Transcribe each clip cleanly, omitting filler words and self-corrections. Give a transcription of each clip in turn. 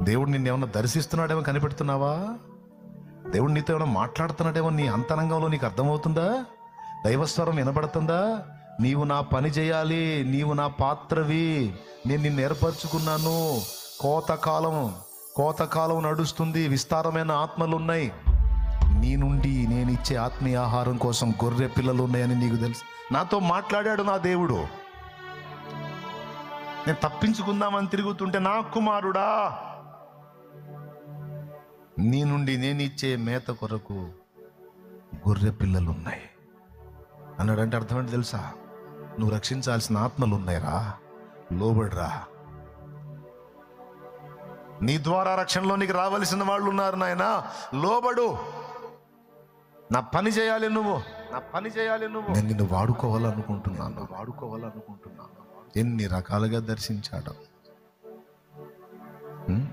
దేవుడు నిన్నేమన్నా దర్శిస్తున్నాడేమో కనిపెడుతున్నావా? దేవుడు నీతో ఏమైనా మాట్లాడుతున్నాడేమో నీ అంతరంగంలో నీకు అర్థమవుతుందా? దైవస్వరం వినబడుతుందా? నీవు నా పని చేయాలి, నీవు నా పాత్రవి, నేను నిన్ను ఏర్పరచుకున్నాను. కోతకాలం నడుస్తుంది, విస్తారమైన ఆత్మలు ఉన్నాయి. నీ నుండి నేను ఇచ్చే ఆత్మీయ ఆహారం కోసం గొర్రె పిల్లలు ఉన్నాయని నీకు తెలుసు. నాతో మాట్లాడాడు నా దేవుడు. నేను తప్పించుకుందామని తిరుగుతుంటే, నా కుమారుడా, నీ నుండి నేను ఇచ్చే మేత కొరకు గొర్రె పిల్లలు ఉన్నాయి అన్నాడంటే అర్థం ఏంటి తెలుసా? నువ్వు రక్షించాల్సిన ఆత్మలు ఉన్నాయిరా, లోబడిరా. నీ ద్వారా రక్షణలోనికి రావలసిన వాళ్ళు ఉన్నారు నాయన, లోబడు. నా పని చేయాలి నువ్వు. నేను నిన్ను వాడుకోవాలనుకుంటున్నాను. ఎన్ని రకాలుగా దర్శించాడు.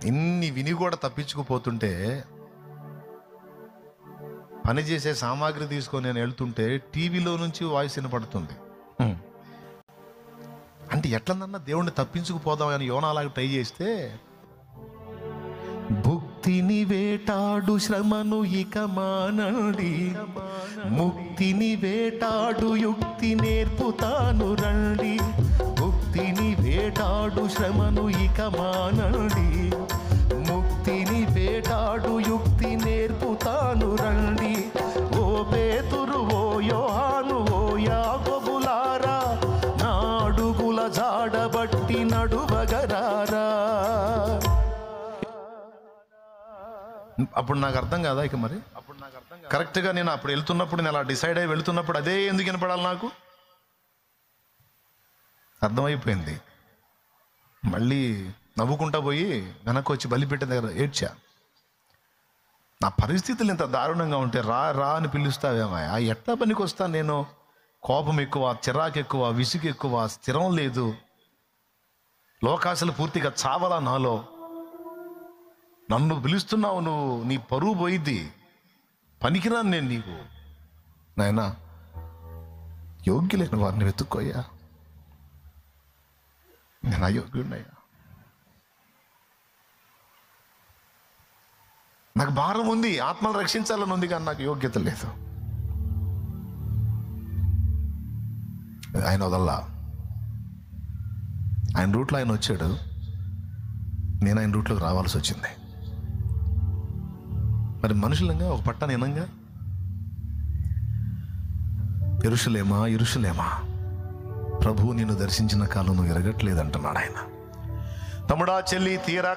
ఇన్ని విని కూడా తప్పించుకుపోతుంటే, పని చేసే సామాగ్రి తీసుకొని నేను వెళ్తుంటే టీవీలో నుంచి వాయిస్ వినపడుతుంది. అంటే ఎట్లనన్నా దేవుణ్ణి తప్పించుకుపోదామని యోనాలాగా ట్రై చేస్తే, భుక్తిని వేటాడు శ్రమను ఇక మానండి, ముక్తిని వేటాడు యుక్తి నేర్పుతాను రండి. భుక్తిని వేటాడు శ్రమను ఇక మానండి, ముక్తిని వేటాడు యుక్తి నేర్పుతాను రండి. ఓ పేతురు, ఓ యోహాను, ఓ యాకోబులారా, నా అడుగుల జాడబట్టి నడువగరారా. అప్పుడు నాకు అర్థం కాదా? ఇక మరి కరెక్ట్గా నేను అప్పుడు వెళ్తున్నప్పుడు, నేను అలా డిసైడ్ అయ్యి వెళుతున్నప్పుడు అదే ఎందుకు వినపడాలి నాకు? అర్థమైపోయింది. మళ్ళీ నవ్వుకుంటా పోయి వెనక్కి వచ్చి బలిపెట్టిన దగ్గర ఏడ్చా. నా పరిస్థితులు ఇంత దారుణంగా ఉంటే రా అని పిలుస్తావేమయ్యా? ఎట్లా పనికి వస్తాను నేను? కోపం ఎక్కువ, చిరాకు ఎక్కువ, విసుగు ఎక్కువ, స్థిరం లేదు, లోకాశలు పూర్తిగా చావలా నాలో. నన్ను పిలుస్తున్నావు నువ్వు, నీ పరువు పోయిద్ది, పనికిరాను నేను నీకు. నాయనా, యోగ్యులైన వారిని వెతుక్కోయ్యా, నేను అయోగ్యుడినయ్యా. నాకు భారం ఉంది, ఆత్మను రక్షించాలని ఉంది, కానీ నాకు యోగ్యత లేదు. ఆయన వదల్లా. ఆయన రూట్లో ఆయన వచ్చాడు, నేను ఆయన రూట్లోకి రావాల్సి వచ్చింది. మరి మనుషులంగా ఒక పట్టాను వినంగా, యెరూషలేమా యెరూషలేమా, ప్రభువు నిన్ను దర్శించిన కాలం నువ్వు ఎరగట్లేదు అంటున్నాడు ఆయన. తమ్ముడా, చెల్లి, తీరా